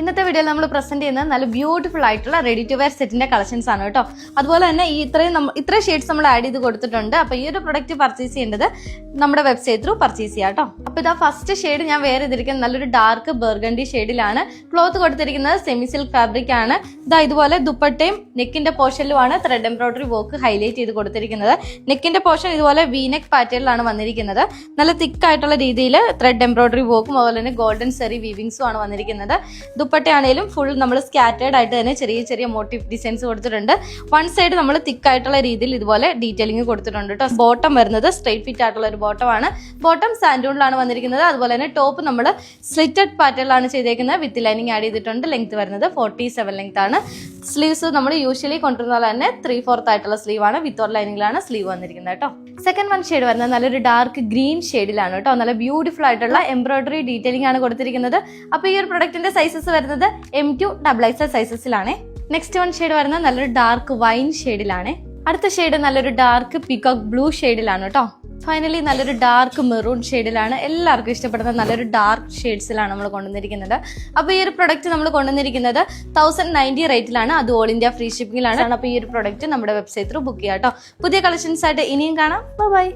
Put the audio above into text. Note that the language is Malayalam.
ഇന്നത്തെ വീഡിയോയിൽ നമ്മൾ പ്രസന്റ് ചെയ്യുന്നത് നല്ല ബ്യൂട്ടിഫുൾ ആയിട്ടുള്ള റെഡി ടു വെയർ സെറ്റിന്റെ കളക്ഷൻസ് ആണ് കേട്ടോ. അതുപോലെ തന്നെ ഇത്രയും ഷെയ്ഡ്സ് നമ്മൾ ആഡ് ചെയ്ത് കൊടുത്തിട്ടുണ്ട്. അപ്പോൾ ഈ ഒരു പ്രൊഡക്റ്റ് പർച്ചേസ് ചെയ്യേണ്ടത് നമ്മുടെ വെബ്സൈറ്റ് ത്രൂ പർച്ചേസ് ചെയ്യാം കേട്ടോ. അപ്പോൾ ഇതാ ഫസ്റ്റ് ഷെയ്ഡ് ഞാൻ വേറെ ചെയ്തിരിക്കുന്നത് നല്ലൊരു ഡാർക്ക് ബർഗണ്ടി ഷെയ്ഡിലാണ്. ക്ലോത്ത് കൊടുത്തിരിക്കുന്നത് സെമി സിൽക്ക് ഫാബ്രിക് ആണ്. ഇതാ ഇതുപോലെ ദുപ്പട്ടയും നെക്കിന്റെ പോർഷനിലുമാണ് ത്രെഡ് എംബ്രോയിഡറി വർക്ക് ഹൈലൈറ്റ് ചെയ്ത് കൊടുത്തിരിക്കുന്നത്. നെക്കിന്റെ പോർഷൻ ഇതുപോലെ വി നെക്ക് പാറ്റേണിലാണ് വന്നിരിക്കുന്നത്. നല്ല തിക്ക് ആയിട്ടുള്ള രീതിയിൽ ത്രെഡ് എംബ്രോയിഡറി വർക്കും അതുപോലെ തന്നെ ഗോൾഡൻ സെറി വീവിങ്സും ആണ് വന്നിരിക്കുന്നത്. ദുപ്പട്ടയാണേലും ഫുൾ നമ്മൾ സ്കാറ്റേർഡ് ആയിട്ട് തന്നെ ചെറിയ ചെറിയ മോട്ടീവ് ഡിസൈൻസ് കൊടുത്തിട്ടുണ്ട്. വൺ സൈഡ് നമ്മൾ തിക്ക് ആയിട്ടുള്ള രീതിയിൽ ഇതുപോലെ ഡീറ്റെയിലിംഗ് കൊടുത്തിട്ടുണ്ട് കേട്ടോ. ബോട്ടം വരുന്നത് സ്ട്രൈറ്റ് ഫിറ്റ് ആയിട്ടുള്ള ഒരു ബോട്ടമാണ്. ബോട്ടം സാൻഡൂണിലാണ് വന്നിരിക്കുന്നത്. അതുപോലെ തന്നെ ടോപ്പ് നമ്മൾ സ്ലിറ്റഡ് പാറ്റേണിലാണ് ചെയ്തേക്കുന്നത്. വിത്ത് ലൈനിങ് ആഡ് ചെയ്തിട്ടുണ്ട്. ലെങ്ത് വരുന്നത് 47 ലെങ്ത് ആണ്. സ്ലീവ്സ് നമ്മൾ യൂഷ്വലി കൊണ്ടുവരുന്ന പോലെ തന്നെ 3/4 ആയിട്ടുള്ള സ്ലീവ് ആണ്. വിത്തൗട്ട് ലൈനിങ്ങിലാണ് സ്ലീവ് വന്നിരിക്കുന്നത് കേട്ടോ. സെക്കൻഡ് വൺ ഷെയ്ഡ് വരുന്നത് നല്ലൊരു ഡാർക്ക് ഗ്രീൻ ഷെയ്ഡിലാണ് കേട്ടോ. നല്ല ബ്യൂട്ടിഫുൾ ആയിട്ടുള്ള എംബ്രോയിഡറി ഡീറ്റെയിലിംഗ് ആണ് കൊടുത്തിരിക്കുന്നത്. അപ്പോൾ ഈ ഒരു പ്രൊഡക്റ്റിന്റെ സൈസസ് വരുന്നത് M2 XXL സൈസസിലാണ്. നെക്സ്റ്റ് വൺ ഷെയ്ഡ് വരുന്നത് നല്ലൊരു ഡാർക്ക് വൈൻ ഷെയ്ഡിലാണ്. അടുത്ത ഷെയ്ഡ് നല്ലൊരു ഡാർക്ക് പീകോക്ക് ബ്ലൂ ഷെയ്ഡിലാണ് കേട്ടോ. ഫൈനലി നല്ലൊരു ഡാർക്ക് മെറൂൺ ഷെയ്ഡിലാണ്. എല്ലാവർക്കും ഇഷ്ടപ്പെടുന്ന നല്ലൊരു ഡാർക്ക് ഷെയ്ഡ്സിലാണ് നമ്മൾ കൊണ്ടുവന്നിരിക്കുന്നത്. അപ്പോൾ ഈ ഒരു പ്രൊഡക്റ്റ് നമ്മൾ കൊണ്ടുവന്നിരിക്കുന്നത് 1090 റേറ്റിലാണ്. അത് ഓൾ ഇന്ത്യ ഫ്രീ ഷിപ്പിംഗിലാണ്. അപ്പോൾ ഈ ഒരു പ്രൊഡക്റ്റ് നമ്മുടെ വെബ്സൈറ്റ് ത്രൂ ബുക്ക് ചെയ്യാം കേട്ടോ. പുതിയ കളക്ഷൻസ് ആയിട്ട് ഇനിയും കാണാം. ബൈ.